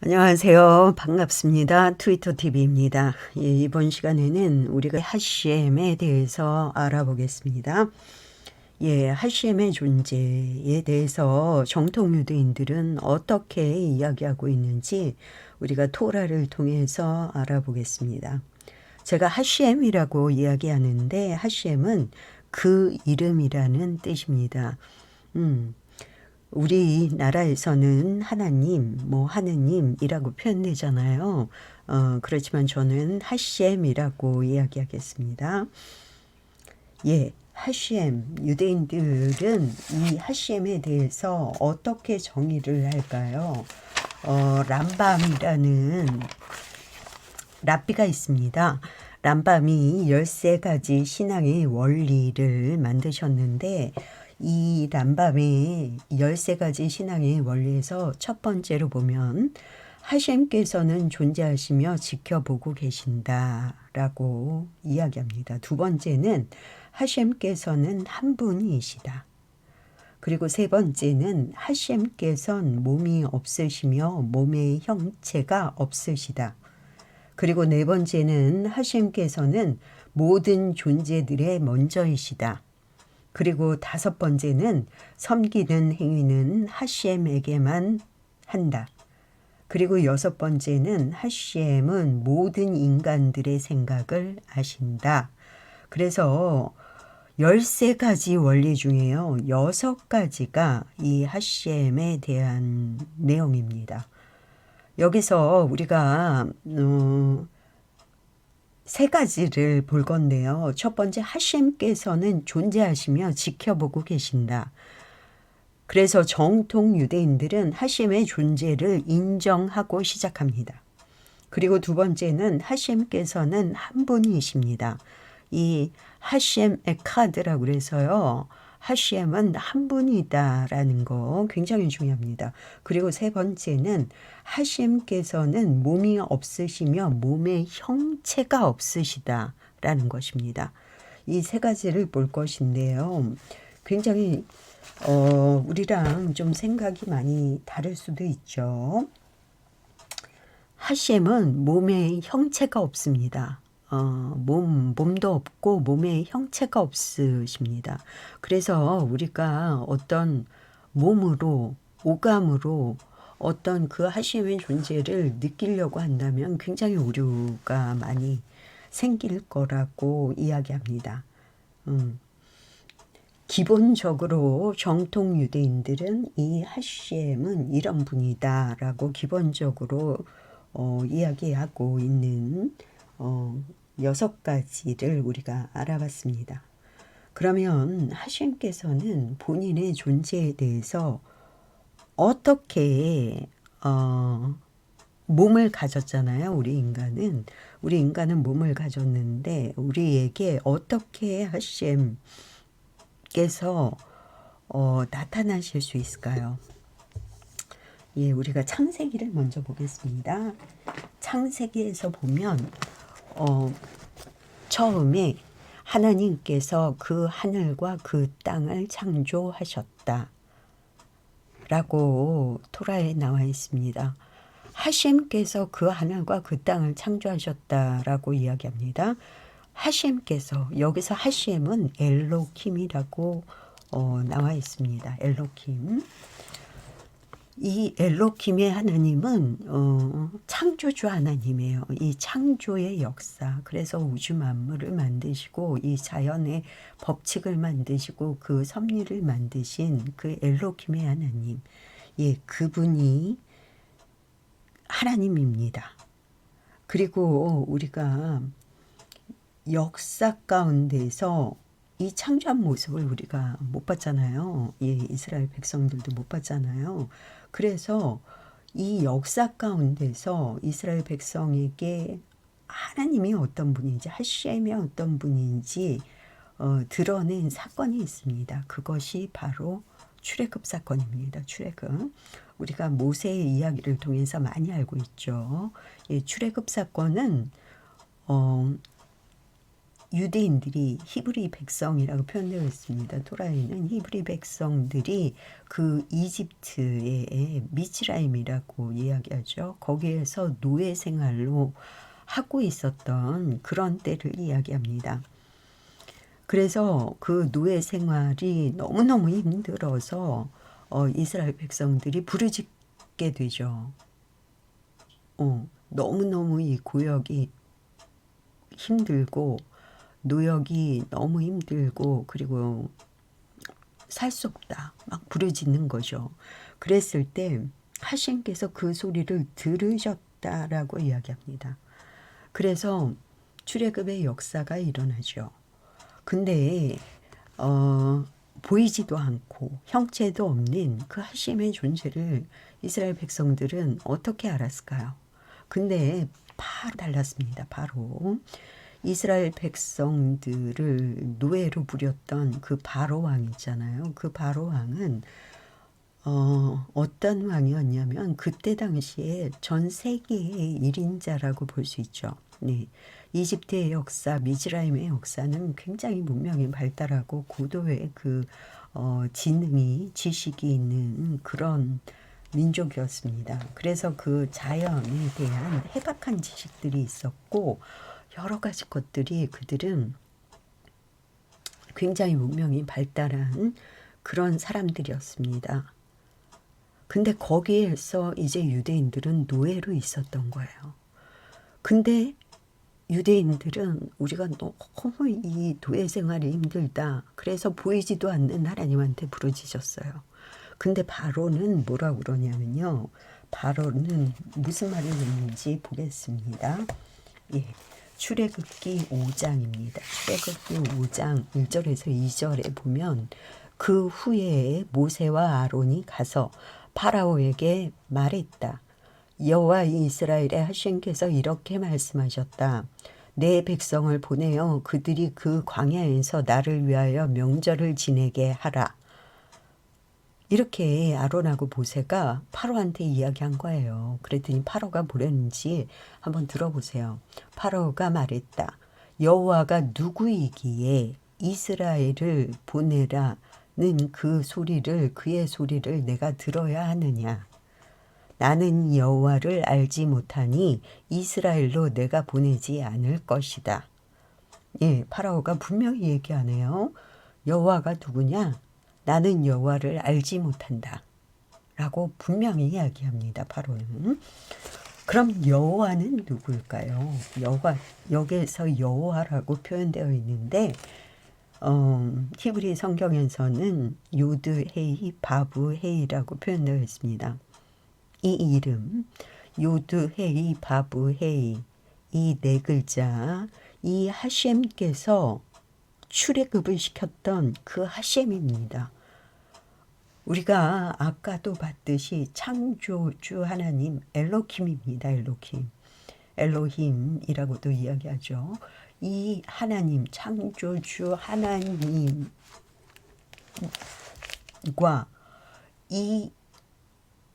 안녕하세요. 반갑습니다. 트위터 TV입니다. 예, 이번 시간에는 우리가 하셴에 대해서 알아보겠습니다. 예, 하셴의 존재에 대해서 정통 유대인들은 어떻게 이야기하고 있는지 우리가 토라를 통해서 알아보겠습니다. 제가 하셴이라고 이야기하는데 하셴은 그 이름이라는 뜻입니다. 우리나라에서는 하나님, 하느님이라고 표현되잖아요. 그렇지만 저는 하셴이라고 이야기하겠습니다. 예, 하셴, 유대인들은 이 하셴에 대해서 어떻게 정의를 할까요? 람밤이라는 랍비가 있습니다. 람밤이 13가지 신앙의 원리를 만드셨는데 이 람밤의 13가지 신앙의 원리에서 첫 번째로 보면 하셴께서는 존재하시며 지켜보고 계신다라고 이야기합니다. 두 번째는 하셴께서는 한 분이시다. 그리고 세 번째는 하셴께서는 몸이 없으시며 몸의 형체가 없으시다. 그리고 네 번째는 하셴께서는 모든 존재들의 먼저이시다. 그리고 다섯 번째는 섬기는 행위는 하셴에게만 한다. 그리고 여섯 번째는 하셴은 모든 인간들의 생각을 아신다. 그래서 13가지 원리 중에요. 6가지가 이 하셴에 대한 내용입니다. 여기서 우리가 세 가지를 볼 건데요. 첫 번째, 하셴께서는 존재하시며 지켜보고 계신다. 그래서 정통 유대인들은 하셴의 존재를 인정하고 시작합니다. 그리고 두 번째는 하셴께서는 한 분이십니다. 이 하셴 에카드라고 그래서요. 하셴은 한 분이다라는 거 굉장히 중요합니다. 그리고 세 번째는 하셴께서는 몸이 없으시며 몸의 형체가 없으시다라는 것입니다. 이 세 가지를 볼 것인데요. 굉장히 우리랑 좀 생각이 많이 다를 수도 있죠. 하셴은 몸의 형체가 없습니다. 몸도 없고 몸의 형체가 없으십니다. 그래서 우리가 어떤 몸으로, 오감으로 어떤 그 하셴의 존재를 느끼려고 한다면 굉장히 오류가 많이 생길 거라고 이야기합니다. 기본적으로 정통 유대인들은 이 하셴은 이런 분이다라고 기본적으로 이야기하고 있는 6가지를 우리가 알아봤습니다. 그러면 하셴께서는 본인의 존재에 대해서 어떻게 몸을 가졌잖아요. 우리 인간은 몸을 가졌는데 우리에게 어떻게 하셴께서 나타나실 수 있을까요? 예, 우리가 창세기를 먼저 보겠습니다. 창세기에서 보면 처음에 하나님께서 그 하늘과 그 땅을 창조하셨다 라고 토라에 나와 있습니다. 하셴께서 그 하늘과 그 땅을 창조하셨다라고 이야기합니다. 하셴께서, 여기서 하셴은 엘로킴이라고 나와 있습니다. 엘로킴. 이 엘로킴의 하나님은 창조주 하나님이에요. 이 창조의 역사, 그래서 우주 만물을 만드시고 이 자연의 법칙을 만드시고 그 섭리를 만드신 그 엘로킴의 하나님, 예, 그분이 하나님입니다. 그리고 우리가 역사 가운데서 이 창조한 모습을 우리가 못 봤잖아요. 예, 이스라엘 백성들도 못 봤잖아요. 그래서 이 역사 가운데서 이스라엘 백성에게 하나님이 어떤 분인지, 하셴이 어떤 분인지 드러낸 사건이 있습니다. 그것이 바로 출애굽 사건입니다. 출애굽. 우리가 모세의 이야기를 통해서 많이 알고 있죠. 예, 출애굽 사건은 유대인들이 히브리 백성이라고 표현되어 있습니다. 토라에는 히브리 백성들이 그 이집트의 미츠라임이라고 이야기하죠. 거기에서 노예 생활로 하고 있었던 그런 때를 이야기합니다. 그래서 그 노예 생활이 너무너무 힘들어서 이스라엘 백성들이 부르짖게 되죠. 너무너무 이 고역이 힘들고 노역이 너무 힘들고 그리고 살 수 없다 막 부르짖는 거죠. 그랬을 때 하나님께서 그 소리를 들으셨다라고 이야기합니다. 그래서 출애굽의 역사가 일어나죠. 근데 보이지도 않고 형체도 없는 그 하나님의 존재를 이스라엘 백성들은 어떻게 알았을까요? 근데 달랐습니다. 바로 이스라엘 백성들을 노예로 부렸던 그 바로 왕 있잖아요. 그 바로 왕은 어떤 왕이었냐면 그때 당시에 전 세계의 1인자라고 볼 수 있죠. 네. 이집트의 역사, 미즈라임의 역사는 굉장히 문명이 발달하고 고도의 그 지능이 지식이 있는 그런 민족이었습니다. 그래서 그 자연에 대한 해박한 지식들이 있었고 여러 가지 것들이 그들은 굉장히 문명이 발달한 그런 사람들이었습니다. 근데 거기에서 이제 유대인들은 노예로 있었던 거예요. 근데 유대인들은 우리가 너무 이 노예 생활이 힘들다. 그래서 보이지도 않는 하나님한테 부르짖었어요. 근데 바로는 뭐라고 그러냐면요. 바로는 무슨 말이 있는지 보겠습니다. 예. 출애굽기 5장입니다. 출애굽기 5장 1절에서 2절에 보면 그 후에 모세와 아론이 가서 파라오에게 말했다. 여호와 이스라엘의 하나님께서 이렇게 말씀하셨다. 내 백성을 보내어 그들이 그 광야에서 나를 위하여 명절을 지내게 하라. 이렇게 아론하고 모세가 파로한테 이야기한 거예요. 그랬더니 파로가 뭐랬는지 한번 들어보세요. 파로가 말했다. 여호와가 누구이기에 이스라엘을 보내라는 그의 소리를 내가 들어야 하느냐. 나는 여호와를 알지 못하니 이스라엘로 내가 보내지 않을 것이다. 예, 파라오가 분명히 얘기하네요. 여호와가 누구냐? 나는 여호와를 알지 못한다. 라고 분명히 이야기합니다. 파로는. 그럼 여호와는 누구일까요? 여기에서 여호와라고 표현되어 있는데 히브리 성경에서는 요드헤이 바브헤이라고 표현되어 있습니다. 이 이름 요드헤이 바브헤이 이 네 글자 이 하셴께서 출애굽을 시켰던 그 하셴입니다. 우리가 아까도 봤듯이 창조주 하나님 엘로킴입니다. 엘로힘이라고도 이야기하죠. 이 하나님 창조주 하나님과 이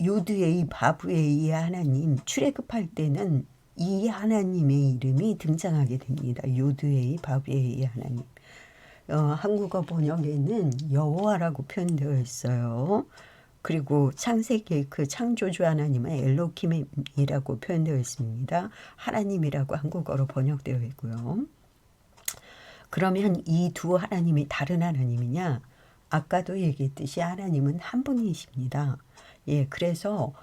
요드의 바브의 하나님 출애굽할 때는 이 하나님의 이름이 등장하게 됩니다. 요드의 바브의 하나님. 한국어 번역에는 여호와라고 표현되어 있어요. 그리고 창세기 그 창조주 하나님은 엘로킴이라고 표현되어 있습니다. 하나님이라고 한국어로 번역되어 있고요. 그러면 이 두 하나님이 다른 하나님이냐? 아까도 얘기했듯이 하나님은 한 분이십니다. 예, 그래서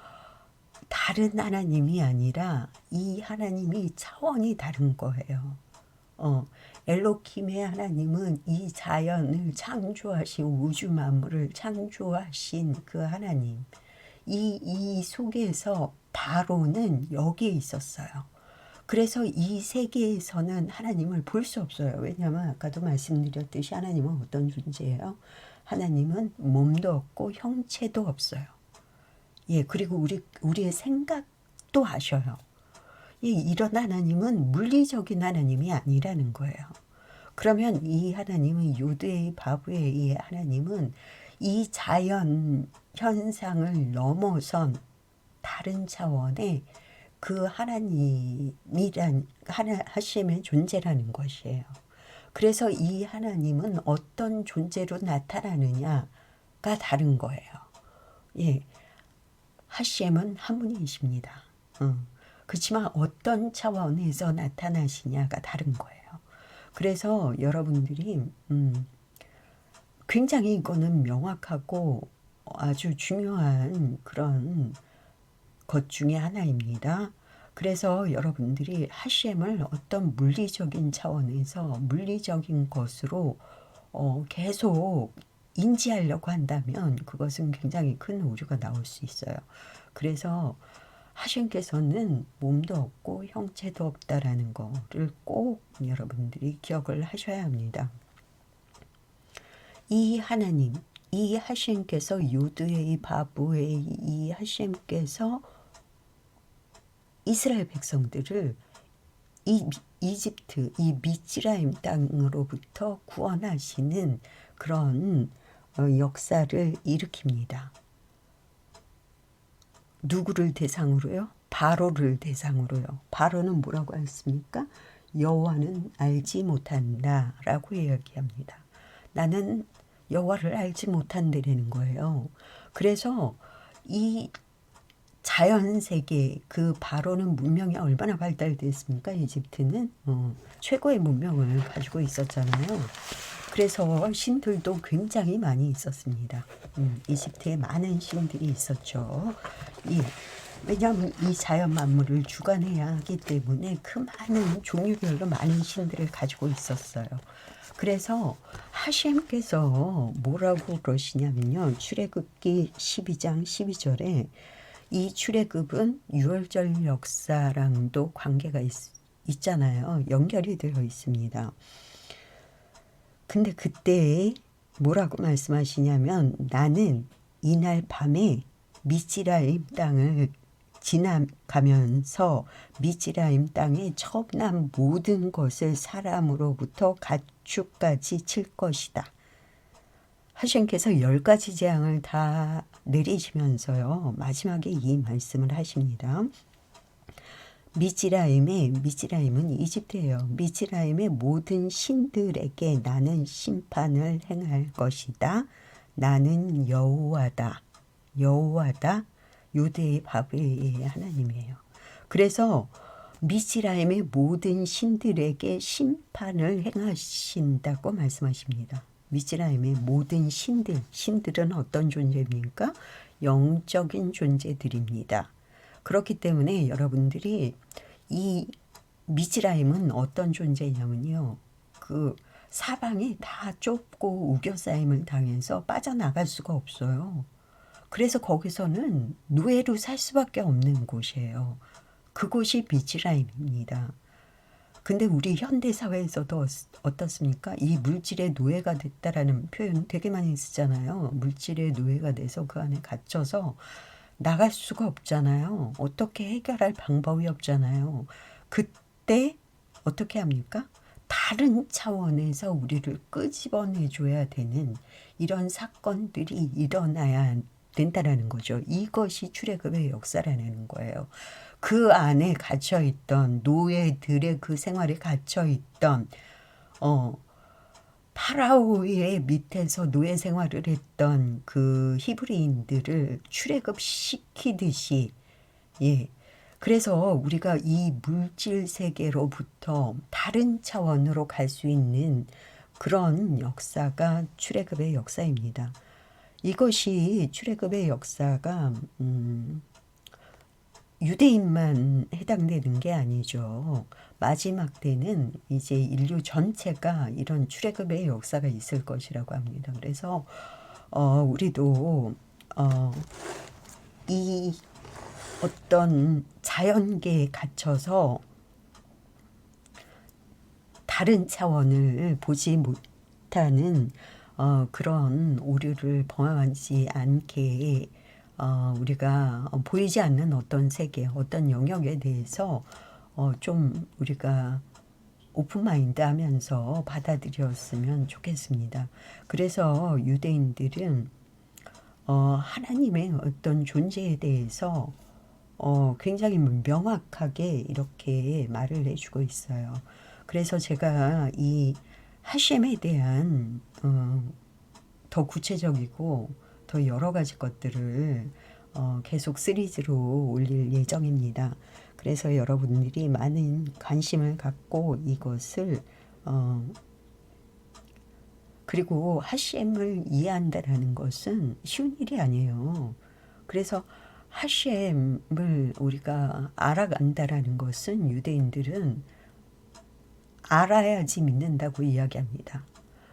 다른 하나님이 아니라 이 하나님이 차원이 다른 거예요. 엘로킴의 하나님은 이 자연을 창조하신 우주 만물을 창조하신 그 하나님. 이 속에서 바로는 여기에 있었어요. 그래서 이 세계에서는 하나님을 볼 수 없어요. 왜냐하면 아까도 말씀드렸듯이 하나님은 어떤 존재예요? 하나님은 몸도 없고 형체도 없어요. 예, 그리고 우리의 생각도 하셔요. 이런 하나님은 물리적인 하나님이 아니라는 거예요. 그러면 이 하나님은 요드의 바브의 이 하나님은 이 자연 현상을 넘어선 다른 차원의 그 하나님이란 하나님의 존재라는 것이에요. 그래서 이 하나님은 어떤 존재로 나타나느냐가 다른 거예요. 예, 하셴은 한 분이십니다. 그렇지만 어떤 차원에서 나타나시냐가 다른 거예요. 그래서 여러분들이 굉장히 이거는 명확하고 아주 중요한 그런 것 중에 하나입니다. 그래서 여러분들이 하셴을 어떤 물리적인 차원에서 물리적인 것으로 계속 인지하려고 한다면 그것은 굉장히 큰 오류가 나올 수 있어요. 그래서 하셴께서는 몸도 없고 형체도 없다라는 거를 꼭 여러분들이 기억을 하셔야 합니다. 이 하나님, 이 하셴께서 요드의 바브의 이 하셴께서 이스라엘 백성들을 이 이집트, 이 미츠라임 땅으로부터 구원하시는 그런 역사를 일으킵니다. 누구를 대상으로요? 바로를 대상으로요. 바로는 뭐라고 했습니까? 여호와는 알지 못한다라고 이야기합니다. 나는 여호와를 알지 못한다라는 거예요. 그래서 이 자연세계 그 바로는 문명이 얼마나 발달됐습니까? 이집트는 최고의 문명을 가지고 있었잖아요. 그래서 신들도 굉장히 많이 있었습니다. 이집트에 많은 신들이 있었죠. 예. 왜냐하면 이 자연 만물을 주관해야 하기 때문에 그 많은 종류별로 많은 신들을 가지고 있었어요. 그래서 하셴께서 뭐라고 그러시냐면요. 출애굽기 12장 12절에 이 출애굽은 유월절 역사랑도 관계가 있잖아요. 연결이 되어 있습니다. 근데 그때 뭐라고 말씀하시냐면 나는 이날 밤에 미츠라임 땅을 지나가면서 미츠라임 땅에 첩난 모든 것을 사람으로부터 가축까지 칠 것이다. 하셴께서 10가지 재앙을 다 내리시면서요. 마지막에 이 말씀을 하십니다. 미츠라임은 이집트예요. 미츠라임의 모든 신들에게 나는 심판을 행할 것이다. 나는 여호와다. 여호와다. 요대의 바벨의 하나님이에요. 그래서 미츠라임의 모든 신들에게 심판을 행하신다고 말씀하십니다. 미츠라임의 모든 신들은 어떤 존재입니까? 영적인 존재들입니다. 그렇기 때문에 여러분들이 이 미즈라임은 어떤 존재냐면요. 그 사방이 다 좁고 우겨싸임을 당해서 빠져나갈 수가 없어요. 그래서 거기서는 노예로 살 수밖에 없는 곳이에요. 그곳이 미즈라임입니다. 근데 우리 현대사회에서도 어떻습니까? 이 물질의 노예가 됐다라는 표현 되게 많이 쓰잖아요. 물질의 노예가 돼서 그 안에 갇혀서 나갈 수가 없잖아요. 어떻게 해결할 방법이 없잖아요. 그때 어떻게 합니까? 다른 차원에서 우리를 끄집어내줘야 되는 이런 사건들이 일어나야 된다라는 거죠. 이것이 출애굽의 역사라는 거예요. 그 안에 갇혀있던 노예들의 그 생활에 갇혀있던 파라오의 밑에서 노예 생활을 했던 그 히브리인들을 출애굽시키듯이 예. 그래서 우리가 이 물질 세계로부터 다른 차원으로 갈 수 있는 그런 역사가 출애굽의 역사입니다. 이것이 출애굽의 역사가 유대인만 해당되는 게 아니죠. 마지막 때는 이제 인류 전체가 이런 출애굽의 역사가 있을 것이라고 합니다. 그래서 우리도 이 어떤 자연계에 갇혀서 다른 차원을 보지 못하는 그런 오류를 범하지 않게 우리가 보이지 않는 어떤 세계, 어떤 영역에 대해서 좀 우리가 오픈마인드 하면서 받아들였으면 좋겠습니다. 그래서 유대인들은 하나님의 어떤 존재에 대해서 굉장히 명확하게 이렇게 말을 해주고 있어요. 그래서 제가 이 하셴에 대한 더 구체적이고 더 여러 가지 것들을 계속 시리즈로 올릴 예정입니다. 그래서 여러분들이 많은 관심을 갖고 이것을 그리고 하셴을 이해한다라는 것은 쉬운 일이 아니에요. 그래서 하셴을 우리가 알아간다라는 것은 유대인들은 알아야지 믿는다고 이야기합니다.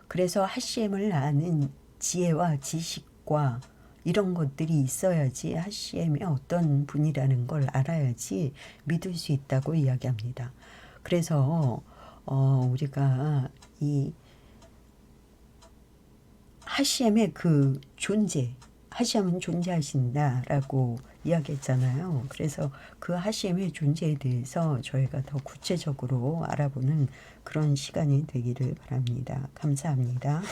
그래서 하셴을 아는 지혜와 지식과 이런 것들이 있어야지 하셴이 어떤 분이라는 걸 알아야지 믿을 수 있다고 이야기합니다. 그래서 우리가 이 하셴의 그 존재, 하셴은 존재하신다라고 이야기했잖아요. 그래서 그 하셴의 존재에 대해서 저희가 더 구체적으로 알아보는 그런 시간이 되기를 바랍니다. 감사합니다.